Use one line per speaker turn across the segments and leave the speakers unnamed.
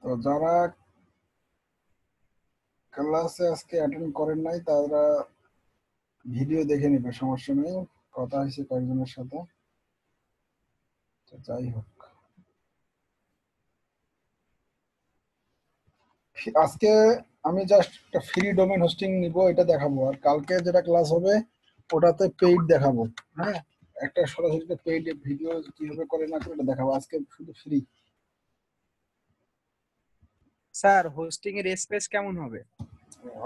তো যারা ক্লাসে আজকে অ্যাটেন্ড করেন নাই তারা ভিডিও দেখে নেবে, সমস্যা নেই। কথা হয়েছে কয়েকজনের সাথে। তো যাই হোক, আজকে আমি জাস্ট একটা ফ্রি ডোমেন হোস্টিং নিব, এটা দেখাবো। আর কালকে যেটা ক্লাস হবে ওটাতে পেইড দেখাবো। হ্যাঁ, একটা সরাসরি পেইড ভিডিও কিভাবে করে না করে এটা দেখাবো। আজকে শুধু ফ্রি।
স্যার হোস্টিং এর স্পেস কেমন হবে?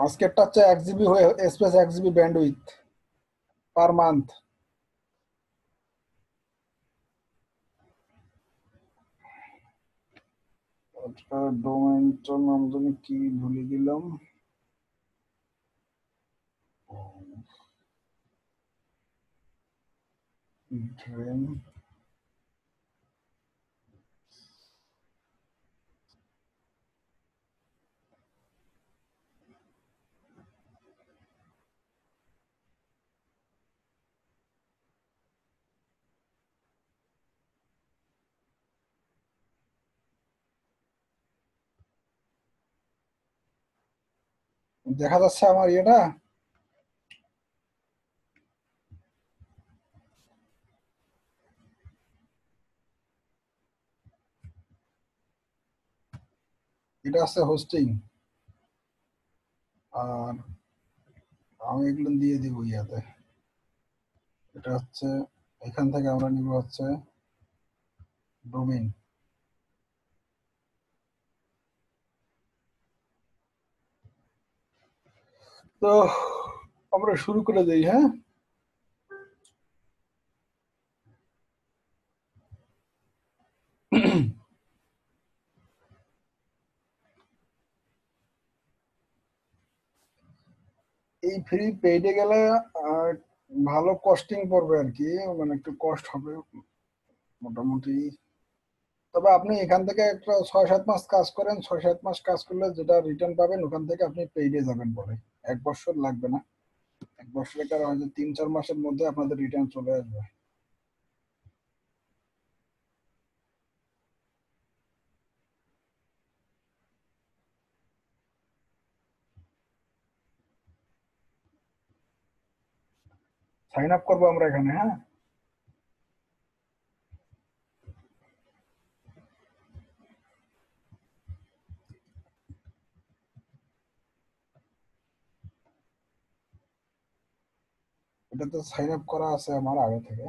আজকেরটা হচ্ছে 1 জিবি হয়ে space, 1 GB bandwidth per month. ডোমেনটার নাম জানি কি ভুলে গেলাম। ড্রেন দেখা যাচ্ছে আমার ইয়েটা। এটা আছে হোস্টিং, আর আমি এগুলো দিয়ে দিব ইয়াতে। এটা হচ্ছে এখান থেকে আমরা নিব হচ্ছে ডোমেইন। তো আমরা শুরু করে দেই। হ্যাঁ, এই ফ্রি পেইডে গেলে আহ, ভালো কস্টিং পড়বে আর কি, মানে একটু কষ্ট হবে মোটামুটি। তবে আপনি এখান থেকে একটা 6-7 মাস কাজ করেন, 6-7 মাস কাজ করলে যেটা রিটার্ন পাবেন ওখান থেকে আপনি পেইডে যাবেন পরে। 1 বছর লাগবে না, 1 বছর একটা হয়তো 3-4 মাসের মধ্যে আপনাদের রিটার্ন চলে আসবে। সাইন আপ করবো আমরা এখানে। হ্যাঁ, এটা তো সাইন আপ করা আছে আমার আগে থেকে।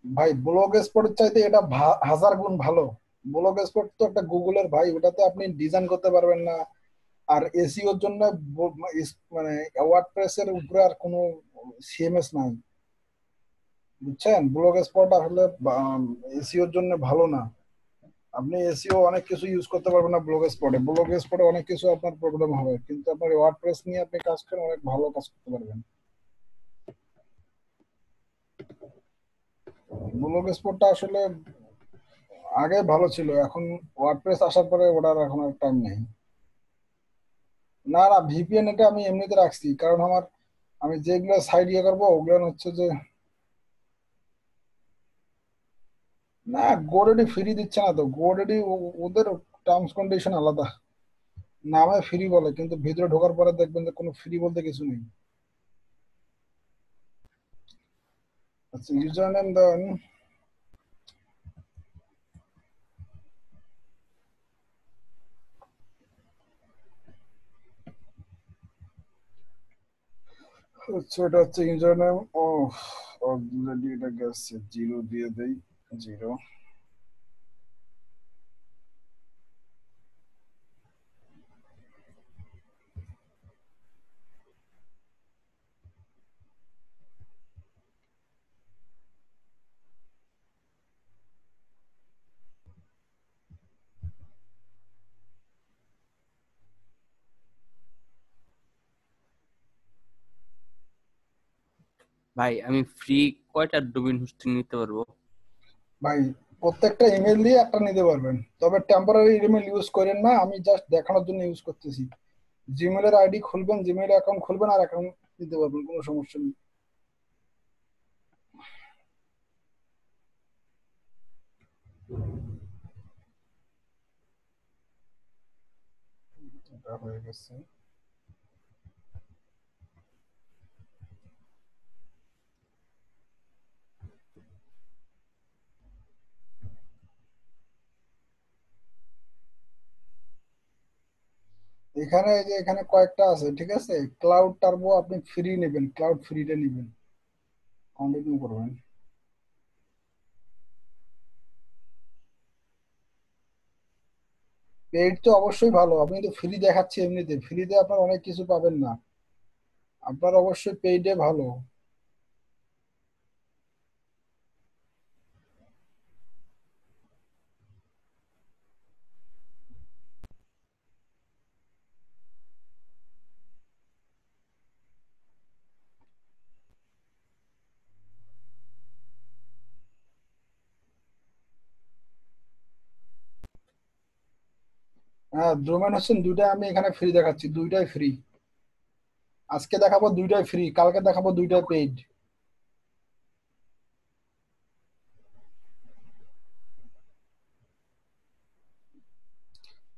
ভাই ব্লগ স্পটের চাইতে এটা 1000 গুণ ভালো। ব্লগ স্পট তো একটা গুগলের, ভাই ওটাতে আপনি ডিজাইন করতে পারবেন না। আর এসইওর জন্য মানে ওয়ার্ডপ্রেস এর উপরে আর কোনো সিএমএস নাই, বুঝছেন? ব্লগ স্পট আসলে এসইওর জন্য ভালো না। আপনি এসইও অনেক কিছু ইউজ করতে পারবেন না ব্লগ স্পটে। ব্লগ স্পটে অনেক কিছু আপনার প্রবলেম হবে, কিন্তু আপনার ওয়ার্ডপ্রেস নিয়ে আপনি কাজ করেন, অনেক ভালো কাজ করতে পারবেন। ব্লগ স্পটটা আসলে আগে ভালো ছিল, এখন ওয়ার্ডপ্রেস আসার পরে ওটার এখন আর টাইম নেই। না না, ভিপিএন এটা আমি এমনিতে রাখছি, কারণ আমার আমি যেগুলো সাইড ইয়ে করবো ওগুলো হচ্ছে যে, না গোডেডি ফ্রি দিচ্ছে না তো। গোডেডি ওদের টার্মস কন্ডিশন আলাদা। নামে ফ্রি বলে, কিন্তু ভিতরে ঢোকার পরে দেখবেন যে কোনো ফ্রি বলতে কিছু নেই। আচ্ছা, ইউজার নেম দেন। আচ্ছা, এটা হচ্ছে ইউজার নেম। ও অলরেডি এটা গেছে, 0 দিয়ে দেই। 0।
ভাই আমি ফ্রি কয়টা ডোমেইন হোস্টিং নিতে পারবো?
ভাই প্রত্যেকটা ইমেল দিয়ে একটা নিতে পারবেন, তবে টেম্পোরারি ইমেল ইউজ করেন না, আমি জাস্ট দেখানোর জন্য ইউজ করতেছি। জিমেলের আইডি খুলবেন, জিমেল অ্যাকাউন্ট খুলবেন আর অ্যাকাউন্ট দিতে পারবেন, কোনো সমস্যা নেই। এটা হয়ে গেছে। এখানে এই যে এখানে কয়েকটা আছে, ঠিক আছে। ক্লাউড টার্বো আপনি ফ্রি নেবেন, ক্লাউড ফ্রিটা নেবেন, কন্টিনিউ করবেন। পেইড তো অবশ্যই ভালো, আপনি তো ফ্রি দেখাচ্ছি, এমনিতে ফ্রিতে আপনার অনেক কিছু পাবেন না, আপনার অবশ্যই পেইডে ভালো। হ্যাঁ, ডোমেন হচ্ছেন দুইটাই, আমি এখানে ফ্রি দেখাচ্ছি, দুইটাই ফ্রি। আজকে দেখাবো দুইটাই ফ্রি, কালকে দেখাবো দুইটাই পেইড।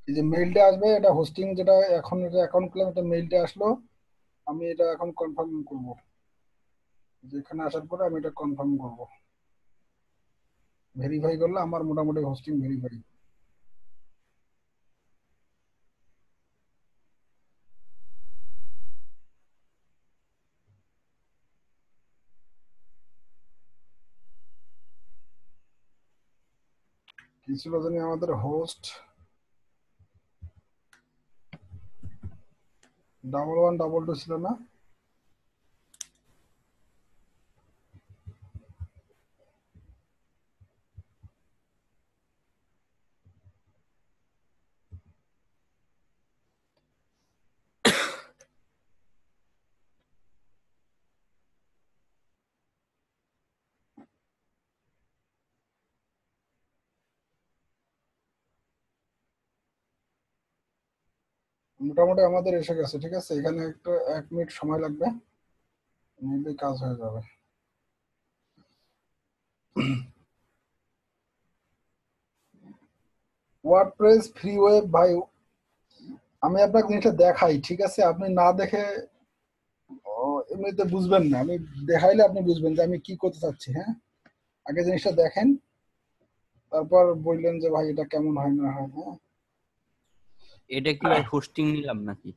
এই যে মেইলটা আসবে, এটা হোস্টিং যেটা এখন এটা অ্যাকাউন্ট খুললাম, এটা মেইলটা আসলো, আমি এটা এখন কনফার্ম করব। যেখানে আসার পরে আমি এটা কনফার্ম করব, ভেরিফাই করলে আমার মোটামুটি হোস্টিং ভেরিফাই। কি ছিল জানি আমাদের হোস্ট 1122 ছিল না? মোটামুটি আমাদের এসে গেছে, ঠিক আছে। এখানে একটু 1 মিনিট সময় লাগবে, নিলে কাজ হয়ে যাবে। ওয়ার্ডপ্রেস ফ্রি ওয়েব ভাই, আমি আপনাকে জিনিসটা দেখাই, ঠিক আছে। আপনি না দেখে এমনিতে বুঝবেন না, আমি দেখাইলে আপনি বুঝবেন যে আমি কি করতে চাচ্ছি। হ্যাঁ, আগে জিনিসটা দেখেন, তারপর বললেন যে ভাই এটা কেমন হয় না হয়। হ্যাঁ,
এটা কি ভাই হোস্টিং নিলাম নাকি?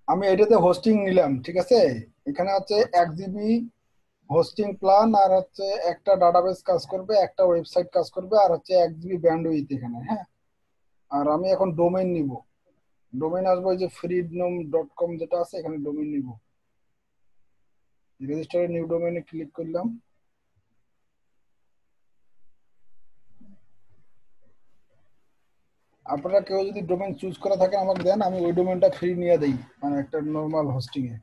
আমি এটাতে হোস্টিং নিলাম, ঠিক আছে। এখানে হচ্ছে
আচ্ছা
1 GB হোস্টিং প্ল্যান, আর হচ্ছে একটা ডাটাবেস কাজ করবে, একটা ওয়েবসাইট কাজ করবে, আর হচ্ছে 1 GB ব্যান্ডউইথ এখানে। হ্যাঁ, আর আমি এখন ডোমেইন নিব, ডোমেইন আসবো ওই যে freedom.com যেটা আছে, এখানে ডোমেইন নিব। রেজিস্টারে নিউ ডোমেইনে ক্লিক করলাম। আপনারা কেউ যদি ডোমেইন চুজ করা থাকে আমাকে দেন, আমি ওই ডোমেইনটা ফ্রি নিয়ে দেই, মানে একটা নর্মাল হোস্টিং এ।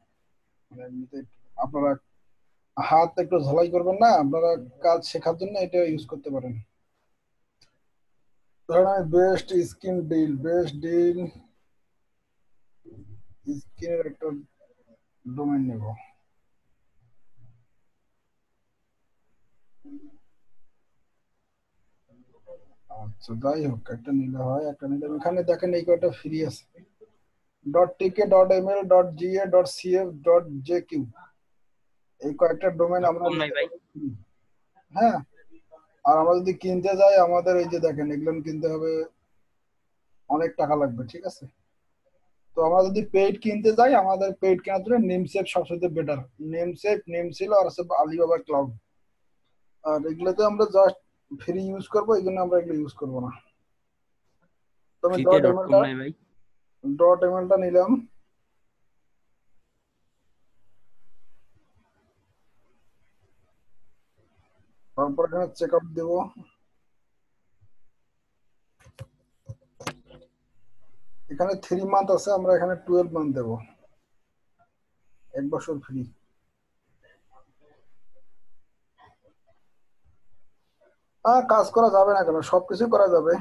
মানে এমনিতে আপনারা হাত একটু ঝালাই করবেন না, আপনারা কাজ শেখার জন্য এটা ইউজ করতে পারেন। ধরেন আমি বেস্ট ডিল স্কিনের একটা ডোমেইন নেব। আচ্ছা, যাই হোক, একটা নিলে হয়, একটা নিলে এখানে দেখেন এই কয়টা ফ্রি আছে, .tk.ml.ga.cf.jq, এই কয়েকটা ডোমেইন আমরা
কম নাই
নিতে
ভাই?
পারি free। হ্যাঁ, আর আমরা যদি কিনতে যাই, আমাদের এই যে দেখেন এগুলো কিনতে হবে, অনেক টাকা লাগবে, ঠিক আছে। তো আমরা যদি পেইড কিনতে যাই, আমাদের পেইড কেনার জন্য নেমসেপ সবচেয়ে বেটার। নেমসিল আর আছে আলিবাবা ক্লাউড। আর এগুলোতে আমরা জাস্ট ফ্রি ইউজ করবো, এই জন্য আমরা এগুলো ইউজ করবো না। তো আমি
ফ্রিতে
ডট
ডট কম
এমএলটা
নাই ভাই?
নিলাম, তারপর এখানে চেক আউট দেবো। এখানে 3 মান্থ আছে, আমরা এখানে 12 মান্থ দেবো, 1 বছর ফ্রি। কাজ করা যাবে না কেন, সবকিছু করা যাবে।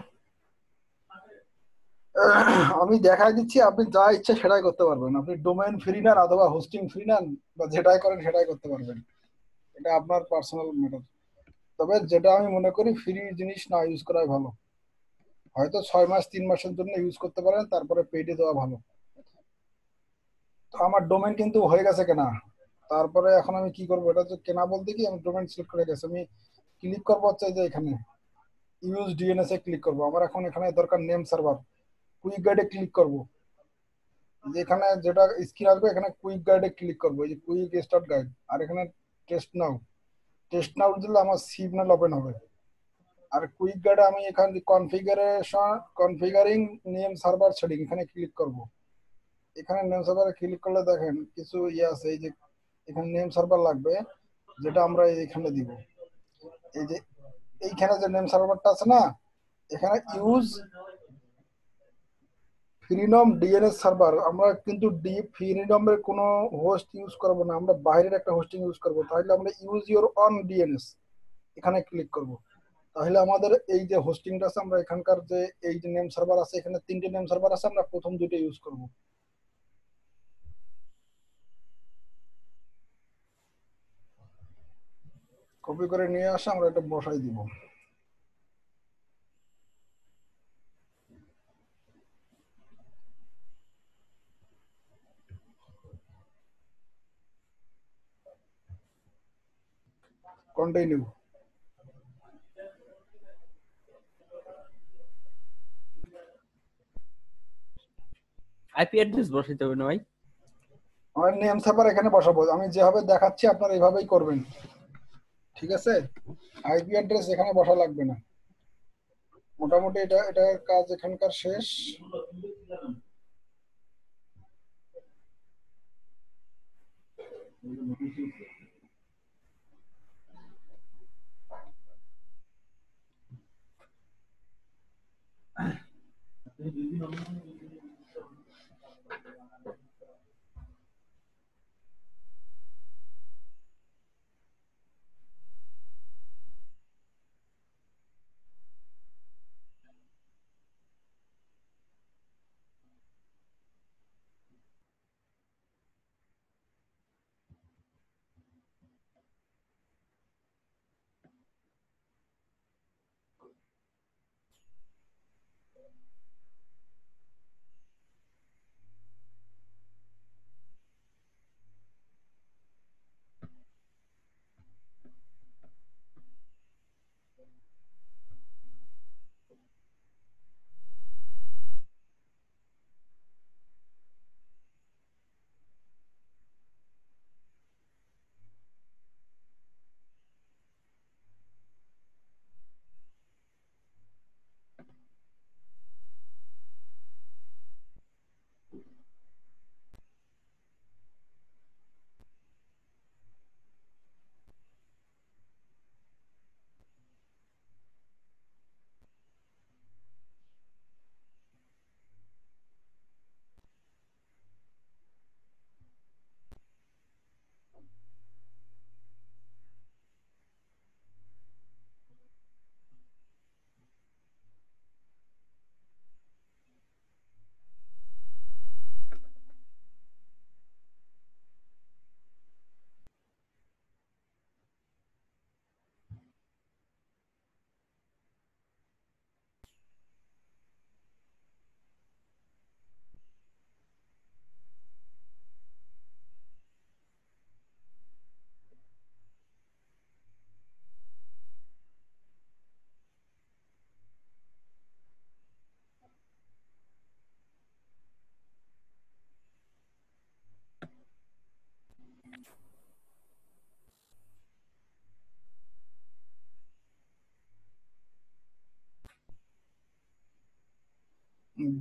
আমি দেখাই দিচ্ছি, আপনি যা ইচ্ছা সেটাই করতে পারবেন। আপনি ডোমেইন ফ্রি নেন অথবা হোস্টিং ফ্রি নেন, বা যেটাই করেন সেটাই করতে পারবেন, এটা আপনার পার্সোনাল ম্যাটার। তবে যেটা আমি মনে করি ফ্রি জিনিস না ইউজ করাই ভালো। হয়তো 6 মাস 3 মাসের জন্য ইউজ করতে পারেন, তারপরে পেইডে দেওয়া ভালো। তো আমার ডোমেন কিন্তু হয়ে গেছে কেনা। তারপরে এখন আমি কি করবো, এটা তো কেনা বলতে কি আমি ডোমেন সিলেক্ট করে গেছি, আমি ক্লিক করবো হচ্ছে যে এখানে ইউজ ডিএনএস এ ক্লিক করবো। আমার এখন এখানে দরকার নেম সার্ভার, কুইক গাইডে ক্লিক করবো। যেখানে যেটা স্ক্রিন আসবে এখানে কুইক গাইডে ক্লিক করবো, এই যে কুইক স্টার্ট গাইড, আর এখানে টেস্ট নাও। টেস্ট নাও দিলে আমার সিগন্যাল ওপেন হবে। আর কুইক গাইডে আমি এখানে কনফিগারিং নেম সার্ভার সেটিং এখানে ক্লিক করব। এখানে নেম সার্ভারে ক্লিক করলে দেখেন কিছু ইয়ে আছে, এই যে এখানে নেম সার্ভার লাগবে, যেটা আমরা এইখানে দিব। এই যে এইখানে যে নেম সার্ভারটা আছে না, এখানে ইউজ ফ্রিনম ডিএনএস সার্ভার। আমরা কিন্তু ফ্রিনমের কোনো হোস্ট ইউজ করব না, আমরা বাইরের একটা হোস্টিং ইউজ করব। তাহলে আমরা ইউজ ইউর অন ডিএনএস এখানে ক্লিক করব। তাহলে আমাদের এই যে হোস্টিংটা আছে, আমরা এখানকার যে এই যে নেম সার্ভার আছে, এখানে 3টে নেম সার্ভার আছে, আমরা প্রথম 2টা ইউজ করব। কপি করে নিয়ে আসে আমরা এটা বসাই দিব। কন্টিনিউ।
আইপি অ্যাড্রেস বসাইতে হবে না ভাই?
আমরা নেম সার্ভার এখানে বসাবো, আমি যেভাবে দেখাচ্ছি আপনারা এইভাবেই করবেন, ঠিক আছে? আইপি অ্যাড্রেস এখানে বসা লাগবে না। মোটামুটি এটার কাজ এখানকার শেষ।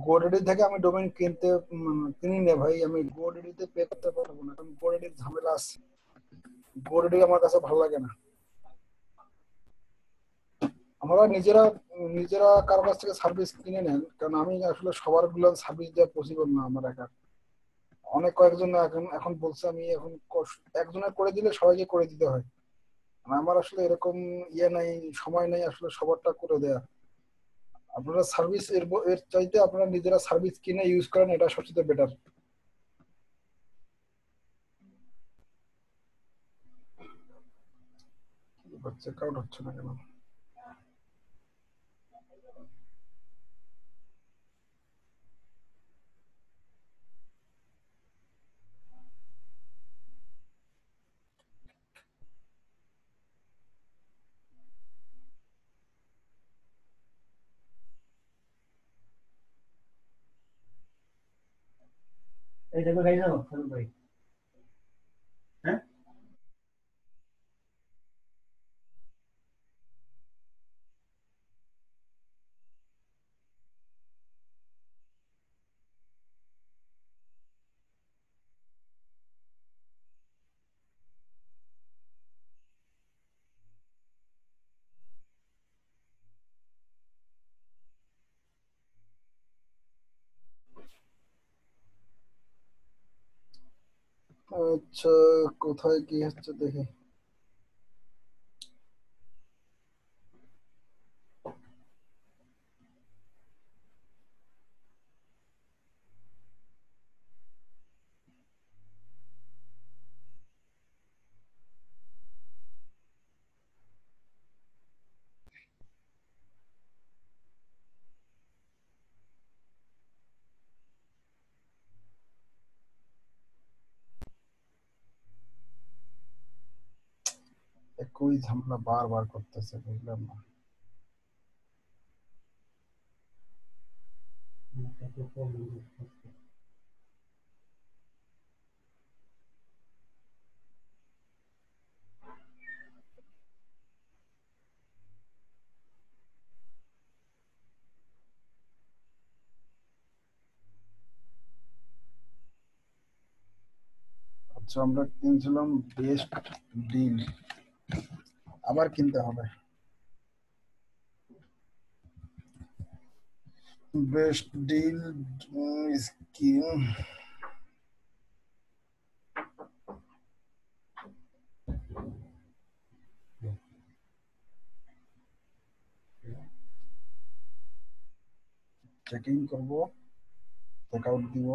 গোডেডি থেকে আমি ডোমেইন কিনি না ভাই, আমি গোডেডিতে পে করতে পারবো না, কারণ গোডেডির ঝামেলা আছে। গোডেডি আমার কাছে ভালো লাগে না। আমরা নিজেরা নিজেরা কারো কাছ থেকে সার্ভিস কিনে নেন, কারণ আমি আসলে সবার গুলো সার্ভিস দেওয়া পসিবল না আমার একা। অনেক কয়েকজন এখন এখন বলছে, আমি এখন একজনের করে দিলে সবাইকে করে দিতে হয়। আর আমার আসলে এরকম ইয়ে নাই, সময় নাই আসলে সবারটা করে দেয়া। আপনারা সার্ভিস এর চাইতে আপনারা নিজেরা সার্ভিস কিনে ইউজ করেন, এটা সবচেয়ে বেটার। চেক আউট হচ্ছে না কেন? আচ্ছা, কোথায় কি হচ্ছে দেখি। একই ঝামেলা বারবার করতেছে, বুঝলাম না। আচ্ছা, আমরা কিনছিলাম বেস্ট ডিল, আবার কিনতে হবে। Best deal scheme. চেকিং করব, চেক আউট দিব,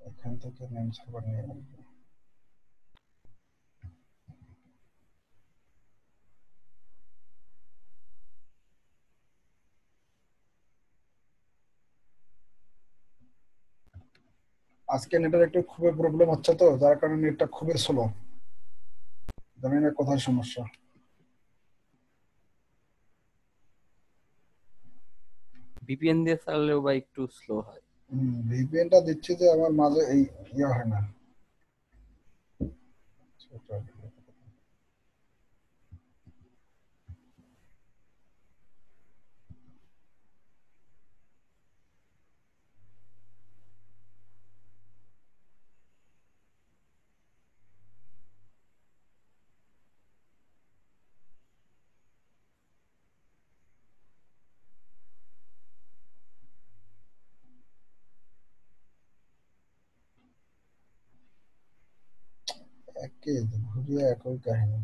এখান থেকে নেম সার্ভার নিয়ে আসবো। আজকে নেটের একটু খুবই প্রবলেম হচ্ছে, তো যার কারণে নেটটা খুবই স্লো। জানি না কোথায় সমস্যা।
ভিপিএন দিয়ে চালালেও বা একটু স্লো হয়।
ভিপিএনটা দিচ্ছি যে আমার মাঝে এই ইয়ে হয় না। একই ঘুরিয়ে একই কাহিনী।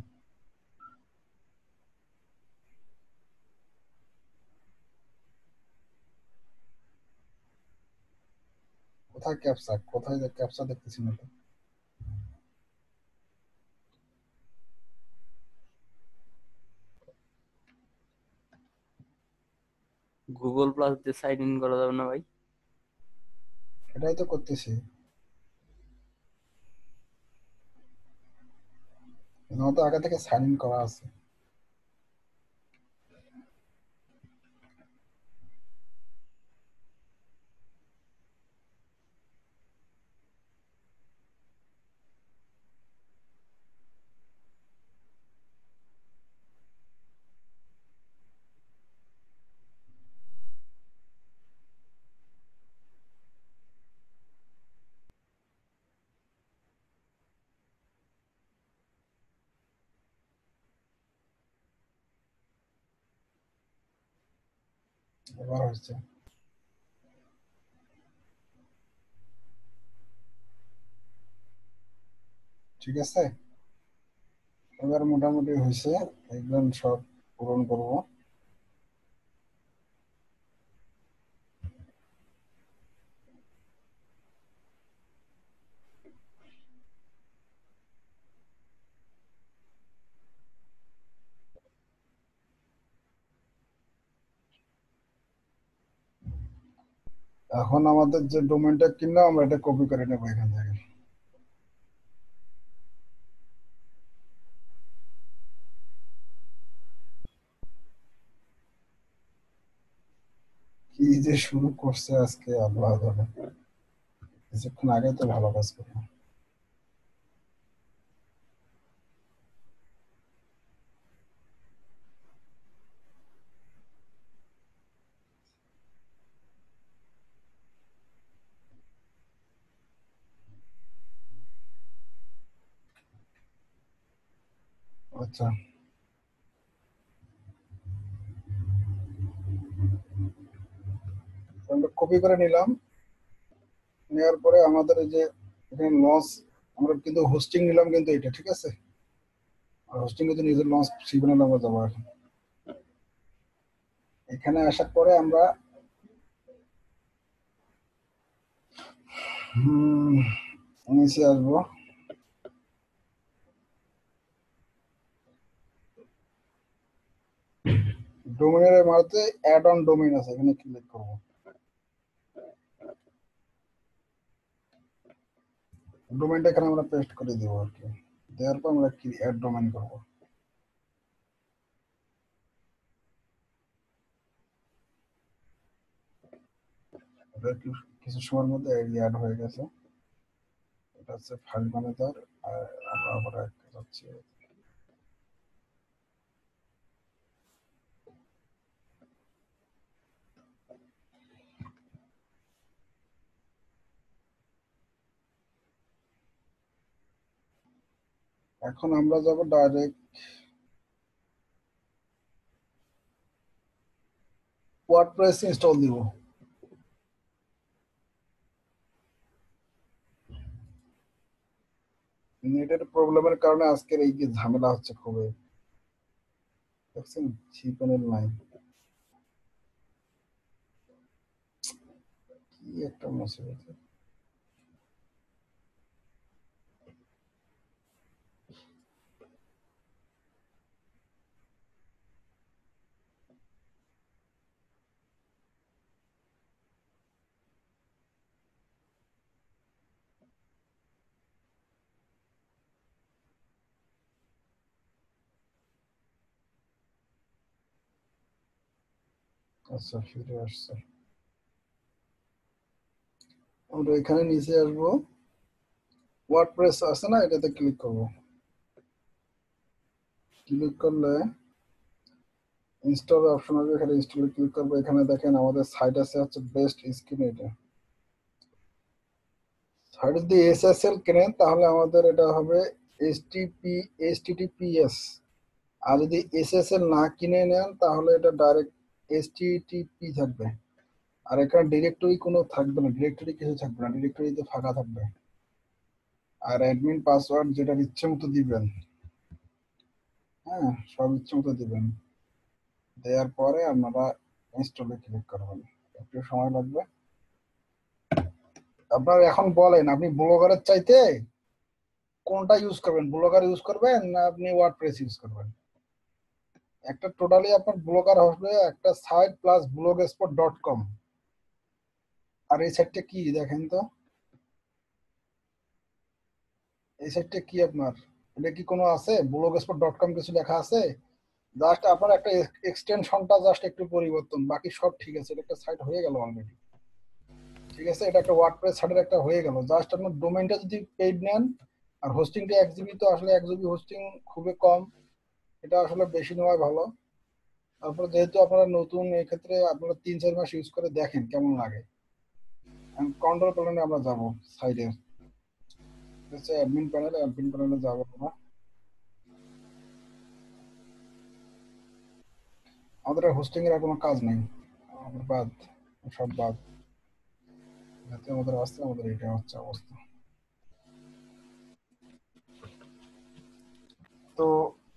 কোথায় ক্যাপসা, কোথায় ক্যাপসা দেখতেছি না তো।
গুগল প্লাস দিয়ে সাইন ইন করা যাবে না ভাই?
এটাই তো করতেছি, আমার তো আগে থেকে সাইন ইন করা আছে। এবার হচ্ছে, ঠিক আছে। এবার মোটামুটি হয়েছে, একদম সব পূরণ করব। এখন আমাদের যে ডোমেনটা কিনলাম আমরা এটা কপি করে নেবো এখান থেকে। কি যে শুরু করছে আজকে আল্লাহ জানে, কিছুক্ষণ আগে তো ভালো কাজ করলাম। আচ্ছা, আমরা কপি করে নিলাম। নেওয়ার পরে আমাদের এই যে এখানে লস, আমরা কিন্তু হোস্টিং নিলাম কিন্তু এটা ঠিক আছে। আর হোস্টিং কিন্তু নিজের লস সেখানে আমরা যাবো এখন। এখানে আসার পরে আমরা নিচে আসবো। ডোমেনের মাঝে অ্যাড অন ডোমেইন আছে, এখানে ক্লিক করব। ডোমেইনটা এখানে আমরা পেস্ট করে দেবো আর কি। দেওয়ার পর আমরা কি অ্যাড ডোমেইন করবো। কিছু সময়ের মধ্যে অ্যাড হয়ে গেছে। এটা হচ্ছে ফাইল ম্যানেজার। আর আমরা আবার যাচ্ছি। এখন আমরা যাব ডাইরেক্ট ওয়ার্ডপ্রেস ইনস্টল দিব। নেটের প্রবলেমের কারণে আজকের এই যে ঝামেলা হচ্ছে খুবই, দেখছেন জি প্যানেল নাই, কি একটা মুসিবত। আচ্ছা ফিরে আসছে। আমরা এখানে নিচে আসবো, ওয়ার্ডপ্রেস আছে না, এটাতে ক্লিক করব। ক্লিক করলে ইনস্টল অপশন আসবে, এখানে ইনস্টলে ক্লিক করবো। এখানে দেখেন আমাদের সাইট আছে হচ্ছে বেস্ট স্ক্রিন। এটা সাইট যদি এসএসএল কেনেন তাহলে আমাদের এটা হবে HTTPS। আর যদি এসএসএল না কিনে নেন তাহলে এটা ডাইরেক্ট HTTP থাকবে। আর এখানে ডিরেক্টরি কোনো থাকবে না, ডিরেক্টরি কিছু থাকবে না, ডিরেক্টরিতে ফাঁকা থাকবে। আর অ্যাডমিন পাসওয়ার্ড যেটা ইচ্ছে মতো দিবেন। হ্যাঁ, সব ইচ্ছে মতো দিবেন। দেওয়ার পরে আপনারা ইনস্টলে ক্লিক করবেন, একটু সময় লাগবে। আপনার এখন বলেন আপনি ব্লগারের চাইতে কোনটা ইউজ করবেন, ব্লগার ইউজ করবেন না আপনি ওয়ার্ডপ্রেস ইউজ করবেন? একটা টোটালি আপনার ব্লগার হবে একটা সাইট প্লাস blogspot.com। আর এই সাইটটা কি দেখেন তো, এই সাইটটা কি আপনার, এটা কি কোনো আছে blogspot.com কিছু লেখা আছে? জাস্ট আপনার একটা এক্সটেনশনটা জাস্ট একটু পরিবর্তন, বাকি সব ঠিক আছে। এটা একটা সাইট হয়ে গেল অলরেডি, ঠিক আছে। এটা একটা ওয়ার্ডপ্রেস সাইটের একটা হয়ে গেল। জাস্ট আপনার ডোমেইনটা যদি পেইড নেন, আর হোস্টিংটা 1 GB, তো আসলে 1 GB হোস্টিং খুবই কম, এটা আসলে বেশি নেওয়াই ভালো। তারপর যেহেতু আপনারা নতুন, এক্ষেত্রে আপনারা 3-4 মাস ইউজ করে দেখেন কেমন লাগে। কন্ট্রোল প্যানেলে আমরা যাব, সাইডে হচ্ছে অ্যাডমিন প্যানেলে, অ্যাডমিন প্যানেলে যাব আমরা। আমাদের হোস্টিং এর আর কোনো কাজ নেই, আমাদের বাদ, সব বাদ। যাতে আমাদের আসছে, আমাদের এটা হচ্ছে অবস্থা। তো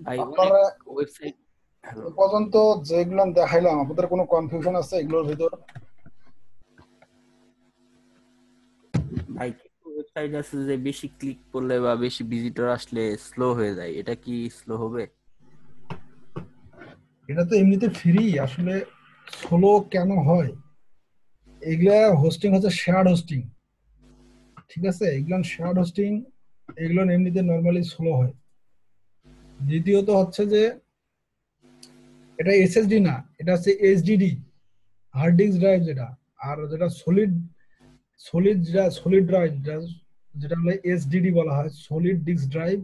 ভাই অনেক
আপনারা
ওয়েবসাইট। হ্যালো
এ পর্যন্ত যেগুলো দেখাইলাম, আপনাদের কোনো কনফিউশন আছে এগুলোর ভিতর?
ভাই, কিছু ওয়েবসাইট আছে যে বেশি ক্লিক করলে বা বেশি ভিজিটর আসলে স্লো হয়ে যায়, এটা কি স্লো হবে?
এটা তো এমনিতে ফ্রি, আসলে স্লো কেন হয় এগুলা হোস্টিং হচ্ছে শেয়ার্ড হোস্টিং, ঠিক আছে? এগুলো শেয়ার্ড হোস্টিং, এগুলো এমনিতে নর্মালি স্লো হয়। দ্বিতীয়ত হচ্ছে যে এটা এসএসডি না, এটা হচ্ছে এইচডিডি, হার্ড ডিস্ক ড্রাইভ যেটা। আর যেটা সলিড, সলিড ড্রাইভ, যেটা হলো এসডিডি বলা হয়, সলিড ডিস্ক ড্রাইভ,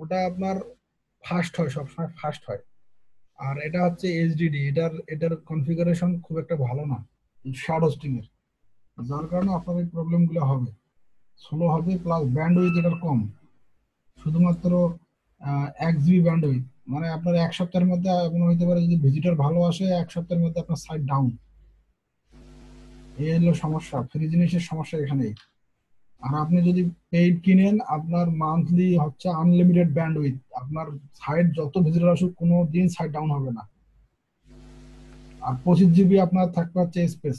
ওটা আপনার ফাস্ট হয়, সবসময় ফাস্ট হয়। আর এটা হচ্ছে এইচডিডি, এটার কনফিগারেশন খুব একটা ভালো না শার্ট হোস্টিং এর, যার কারণে আপনার এই প্রবলেম গুলো হবে, স্লো হবে, প্লাস ব্যান্ডউইথ এটার কম, শুধুমাত্র 1 জিবি ব্যান্ডউইথ। মানে আপনার এক সপ্তাহের মধ্যে এমন হইতে পারে যদি ভিজিটর ভালো আসে, এক সপ্তাহের মধ্যে আপনার সাইট ডাউন। এই হলো সমস্যা, ফ্রি জিনিসের সমস্যা এখানেই। আর আপনি যদি পেইড কিনেন, আপনার মান্থলি হচ্ছে আনলিমিটেড ব্যান্ডউইথ, আপনার সাইট যত ভিজিটর আসুক কোনো দিন সাইট ডাউন হবে না। আর 25 জিবি আপনার থাকবে হচ্ছে স্পেস,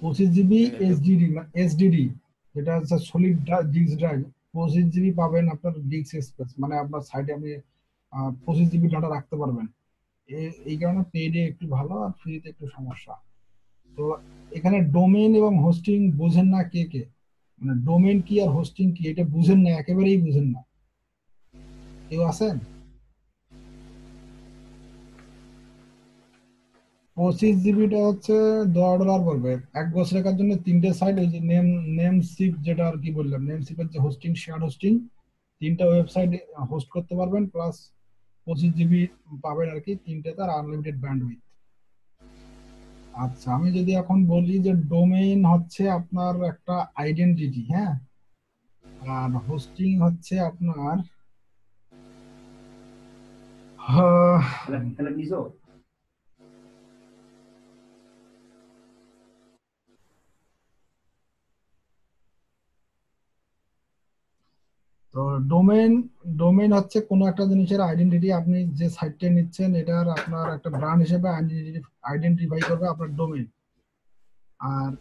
25 জিবি এসডিডি, যেটা হচ্ছে সলিড ডিস্ক ড্রাইভ। 25 জিবি পাবেন আপনার ডিস্ক স্পেস, মানে আপনার সাইটে আপনি 25 জিবি ডাটা রাখতে পারবেন। এই কারণে পেইডে একটু ভালো, আর ফ্রিতে একটু সমস্যা। তো এখানে ডোমেইন এবং হোস্টিং বুঝেন না কে কে, মানে ডোমেইন কি আর হোস্টিং কি এটা বুঝেন না, একেবারেই বুঝেন না। কেউ আছেন? 25 জিবিটা হচ্ছে $10 পড়বে 1 বছরের জন্য, 3টে সাইট। ওই যে নেমসিপ, যেটা আর কি বললাম, নেমসিপের যে হোস্টিং, শেয়ার হোস্টিং, 3টা ওয়েবসাইট হোস্ট করতে পারবেন, প্লাস 25 জিবি পাবেন আর কি, 3টে তার আনলিমিটেড ব্যান্ডউইথ। আচ্ছা, আমি যদি এখন বলি যে ডোমেইন হচ্ছে আপনার একটা আইডেন্টিটি, হ্যাঁ, আর হোস্টিং হচ্ছে আপনার আহ, তো ডোমেইন, ডোমেইন হচ্ছে কোনো একটা জিনিসের আইডেন্টিটি। আপনি যে সাইটটা নিচ্ছেন এটার আপনার একটা ব্র্যান্ড হিসেবে আইডেন্টিফাই করবে আপনার ডোমেইন। আর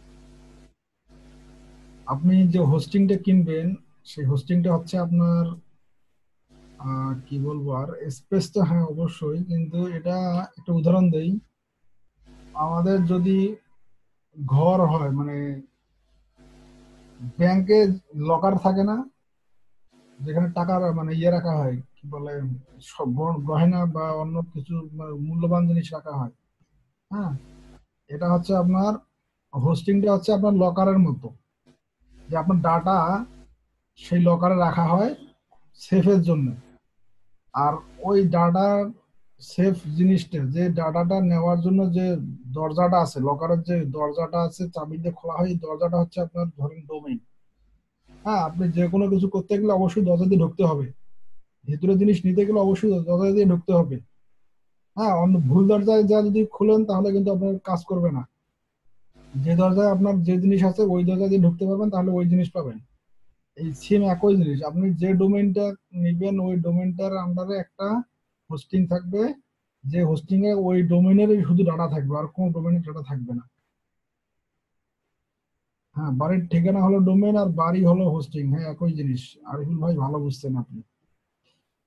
আপনি যে হোস্টিংটা কিনবেন, সেই হোস্টিংটা হচ্ছে আপনার কি বলবো, আর স্পেস তো হ্যাঁ অবশ্যই, কিন্তু এটা একটা উদাহরণ দেই। আমাদের যদি ঘর হয়, মানে ব্যাংকে লকার থাকে না, যেখানে টাকা মানে ইয়ে রাখা হয়, কি বলে, সব গয়না বা অন্য কিছু মানে মূল্যবান জিনিস রাখা হয়, হ্যাঁ, এটা হচ্ছে আপনার হোস্টিংটা হচ্ছে আপনার লকারের মতো, যে আপনার ডাটা সেই লকারে রাখা হয় সেফের জন্য। আর ওই ডাটা সেফ জিনিসটা, যে ডাটাটা নেওয়ার জন্য যে দরজাটা আছে, লকারের যে দরজাটা আছে চাবি দিয়ে খোলা হয়, এই দরজাটা হচ্ছে আপনার ধরেন ডোমেইন। হ্যাঁ, আপনি যে কোনো কিছু করতে গেলে অবশ্যই দরজা দিয়ে ঢুকতে হবে, ভিতরে জিনিস নিতে গেলে অবশ্যই দরজা দিয়ে ঢুকতে হবে। হ্যাঁ, অন্য ভুল দরজায় যা যদি খুলেন তাহলে কিন্তু আপনার কাজ করবে না। যে দরজায় আপনার যে জিনিস আছে ওই দরজা দিয়ে ঢুকতে পারবেন, তাহলে ওই জিনিস পাবেন। এই সেম একই জিনিস, আপনি যে ডোমেইনটা নিবেন ওই ডোমেইনটার আন্ডারে একটা হোস্টিং থাকবে, যে হোস্টিং এ ওই ডোমেইনের শুধু ডাটা থাকবে, আর কোনো ডোমেইনের ডাটা থাকবে না। হ্যাঁ, বাড়ির ঠিকানা হলো ডোমেইন, আর বাড়ি হলো হোস্টিং, হ্যাঁ একই জিনিস। আরিফুল ভাই, ভালো বুঝছেন আপনি।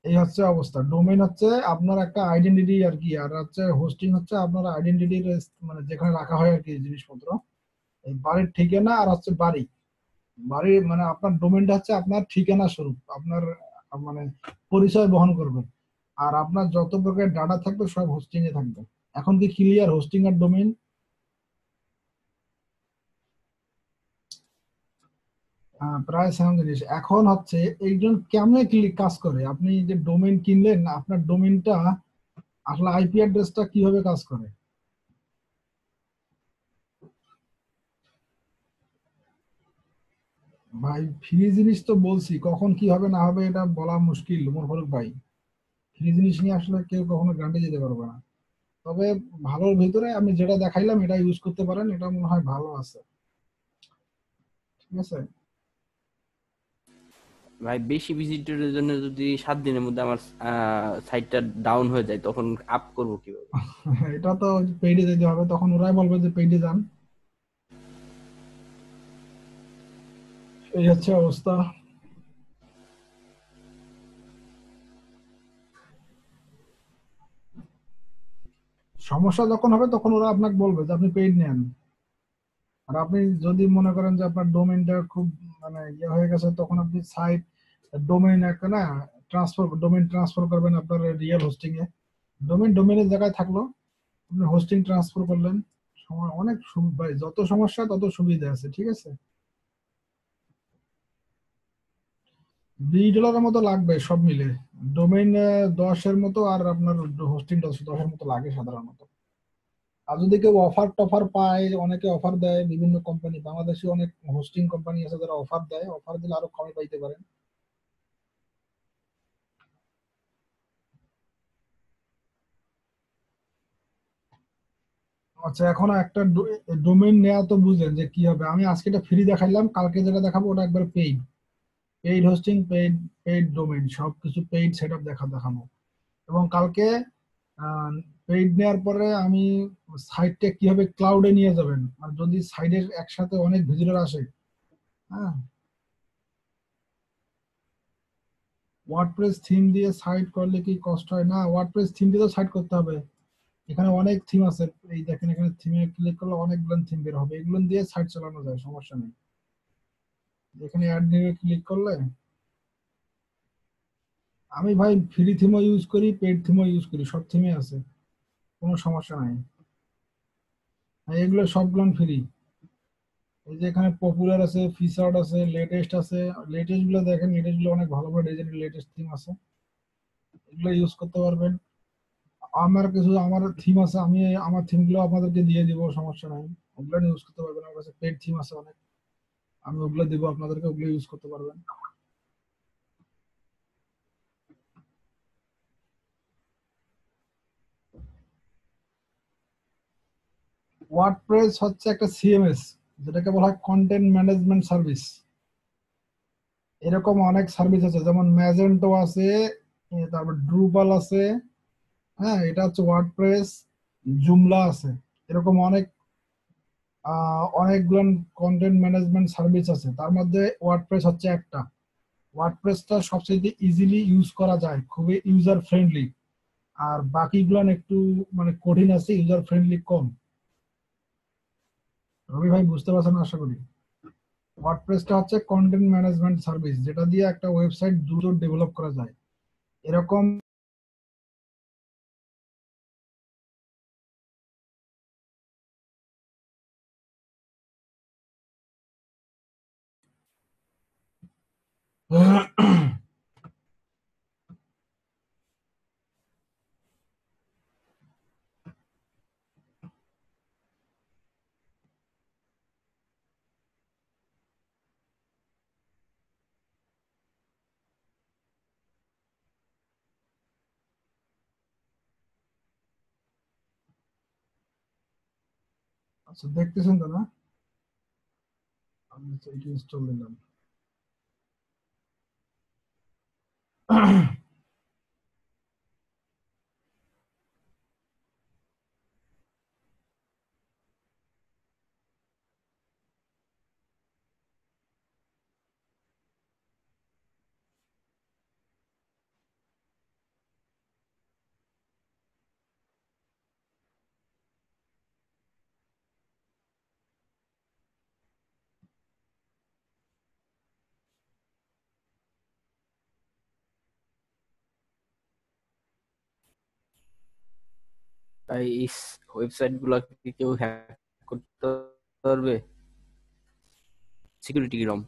এই হচ্ছে অবস্থা, ডোমেইন হচ্ছে আপনার একটা আইডেন্টিটি আর কি, আর হচ্ছে হোস্টিং হচ্ছে আপনার আইডেন্টিটির, মানে যেখানে রাখা হয় আর কি জিনিসপত্র। এই বাড়ির ঠিকানা আর হচ্ছে বাড়ি, বাড়ি মানে আপনার ডোমেনটা হচ্ছে আপনার ঠিকানা স্বরূপ, আপনার মানে পরিচয় বহন করবে। আর আপনার যত প্রকার ডাটা থাকবে সব হোস্টিং এ থাকবে। এখন কি ক্লিয়ার হোস্টিং আর ডোমেইন? প্রায় সেম জিনিস। এখন হচ্ছে এইজন কেমনে কাজ করে, আপনি যে ডোমেইন কিনলেন, আপনার ডোমেইনটা আসলে আইপি অ্যাড্রেসটা কিভাবে কাজ করে? ভাই ফ্রি জিনিস তো বলছি, কখন কি হবে না হবে এটা বলা মুশকিল মোর ফারুক ভাই। ফ্রি জিনিস নিয়ে আসলে কেউ কখনো গ্যারান্টি দিতে পারবে না। তবে ভালোর ভিতরে আমি যেটা দেখাইলাম এটা ইউজ করতে পারেন, এটা মনে হয় ভালো আছে, ঠিক আছে?
ভাই বেশি ভিজিটরের জন্য যদি 7 দিনের মধ্যে আমার সাইটটা ডাউন হয়ে যায় তখন আপ করবো কিভাবে?
এটা তো পেইডে যেতে হবে, তখন ওরাই বলবে যে পেইডে যান। এই হচ্ছে অবস্থা। সমস্যা যখন হবে তখন ওরা আপনাকে বলবে যে আপনি পেইড নেন। আর আপনি যদি মনে করেন যে আপনার ডোমেইনটা খুব মানে ইয়ে হয়ে গেছে, তখন আপনি সাইট ডোমেইন একটা না ডোমেইন ট্রান্সফার করবেন আপনার রিয়েল হোস্টিং এ। ডোমেইনের জায়গায় থাকলো, আপনি হোস্টিং ট্রান্সফার করলেন। সময় অনেক ভাই, যত সমস্যা তত সুবিধা আছে, ঠিক আছে। $20 মতো লাগবে সব মিলে। ডোমেইন 10-এর মতো, আর আপনার হোস্টিং 10-এর মতো লাগে সাধারণত। আর যদি কেউ অফার টফার পায়, অনেকে অফার দেয়, বিভিন্ন কোম্পানি, বাংলাদেশে অনেক হোস্টিং কোম্পানি আছে যারা অফার দেয়, অফার দিলে আরো কমে পাইতে পারেন। আচ্ছা, এখন একটা ডোমেইন নেওয়া তো বুঝলেন যে কি হবে। আমি আজকে এটা ফ্রি দেখাইলাম, কালকে যেটা দেখাবো ওটা একবার paid. Paid hosting, paid paid domain, সবকিছু পেইড সেট আপ দেখাবো। এবং কালকে পেইড নেওয়ার পরে আমি সাইটটা কিভাবে ক্লাউডে নিয়ে যাবেন, আর যদি সাইডের একসাথে অনেক ভিজিটর আসে। হ্যাঁ, ওয়ার্ডপ্রেস থিম দিয়ে সাইট করলে কি কষ্ট হয়? না, ওয়ার্ডপ্রেস থিম দিয়ে তো সাইট করতে হবে। এখানে অনেক থিম আছে, এই দেখেন এখানে থিমে ক্লিক করলে অনেকগুলো থিম বের হবে, এগুলো দিয়ে সাইট চালানো যায়, সমস্যা নেই। এখানে অ্যাড নিয়ে ক্লিক করলে, আমি ভাই ফ্রি থিমও ইউজ করি, পেড থিমও ইউজ করি, সব থিমে আছে, কোনো সমস্যা নাই। আর এগুলো সবগুলো ফ্রি। এই যে এখানে পপুলার আছে, ফিচার্ড আছে, লেটেস্ট আছে। লেটেস্ট গুলো দেখেন, লেটেস্ট গুলো অনেক ভালো ভালো ডিজাইনের লেটেস্ট থিম আছে, এগুলো ইউজ করতে পারবেন। আমার থিম আছে, আমি আমার থিম গুলো আপনাদেরকে দিয়ে দিব, সমস্যা নাই। ওগুলো ইউজ করতে পারবেন, আমার কাছে পেড থিম আছে অনেক, আমি ওগুলো দিব আপনাদেরকে, ওগুলো ইউজ করতে পারবেন। ওয়ার্ডপ্রেস হচ্ছে একটা সিএমএস, যেটাকে বলা হয় কন্টেন্ট ম্যানেজমেন্ট সার্ভিস। এরকম অনেক সার্ভিস আছে, যেমন ম্যাজেন্টো আছে, তারপর ড্রুপাল আছে। হ্যাঁ, এটা হচ্ছে ওয়ার্ডপ্রেস। জুমলা আছে। এরকম অনেকগুলো কন্টেন্ট ম্যানেজমেন্ট সার্ভিস আছে, তার মধ্যে ওয়ার্ডপ্রেস হচ্ছে একটা। ওয়ার্ডপ্রেসটা সবচেয়ে ইজিলি ইউজ করা যায়, খুবই ইউজার ফ্রেন্ডলি। আর বাকিগুলো একটু মানে কঠিন আছে, ইউজার ফ্রেন্ডলি কম। রবি ভাই বুঝতে পারছেন আশা করি। ওয়ার্ডপ্রেসটা হচ্ছে কন্টেন্ট ম্যানেজমেন্ট সার্ভিস, যেটা দিয়ে একটা ওয়েবসাইট দ্রুত ডেভেলপ করা যায়। এরকম আচ্ছা, দেখতেছেন তো না? আমি এটা ইনস্টল দিলাম।
তাই এই ওয়েবসাইট গুলো কি কেউ হ্যাক করতে পারবে? সিকিউরিটি কিরম?